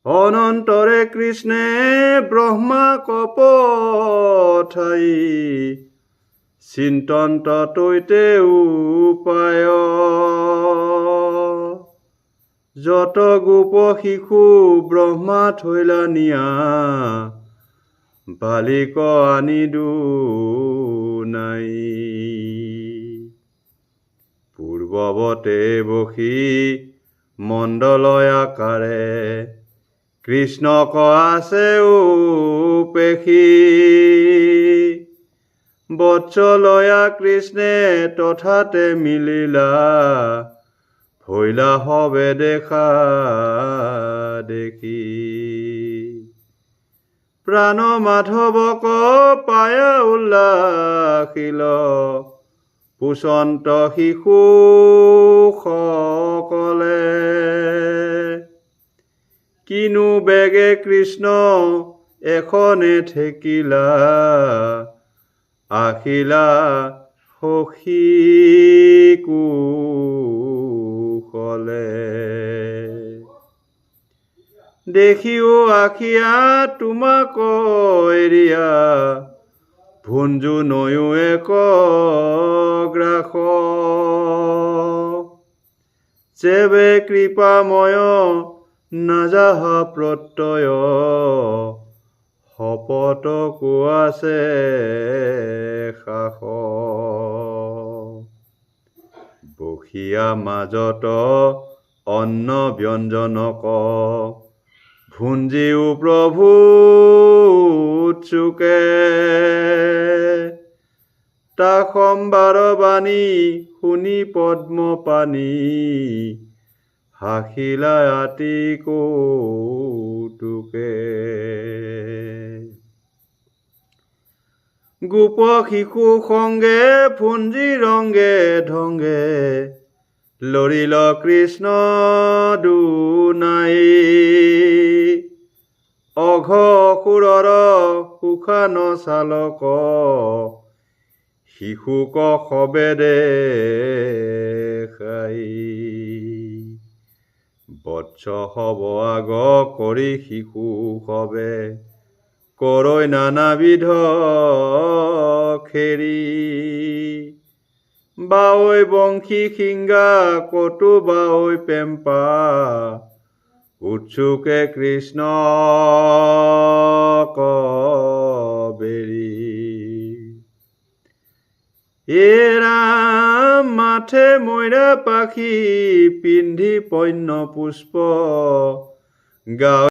অনন্তৰে কৃষ্ণে ব্ৰহ্মা কপঠাই চিন্তন তৈতে উপায় যত গোপ শিশু ব্ৰহ্মা থৈলা নিয়া বালিক আনি নাই পূৰ্বৱতে বসি মণ্ডলয় আকাৰে কৃষ্ণক আছে পেশী বৎসলয়া কৃষ্ণে তথাতে মিলিলা ভৈলা হবে দেখা দেখি প্ৰাণ মাধৱক পায়া উল্লাসিল পুচন্ত শিশু সকলে কিনো বেগে কৃষ্ণ এখনে ঠেকিলা আখিলা সখী কুশলে দেখিও আখিয়া তোমাক এৰিয়া ভুঞ্জু নয়ো এক গ্ৰাস চেবে কৃপাময় নাযাহা প্ৰত্যয় শপত কোৱাছে সাস বসিয়া মাজত অন্ন ব্যঞ্জনক ভুঞ্জিও প্ৰভু উৎসুকে তা সম্বাৰ বাণী শুনি পদ্মপাণি হাসিলা আতি কৌতুকে গোপ শিশু সঙ্গে ফুঞ্জি ৰংগে ঢংগে লৰিল কৃষ্ণ দুনাই অঘ অসুৰৰ সুখান চালক শিশুক সবে দেখাই বৎস হব আগ কৰি শিশু সবে কৰৈ নানাবিধ খেৰি বাঐ বংশী শিংগা কটু বাঐ পেম্পা উৎসুকে কৃষ্ণ বেৰি ৰাম মাথে মৈৰা পাখি পিন্ধি পন্য পুষ্প গা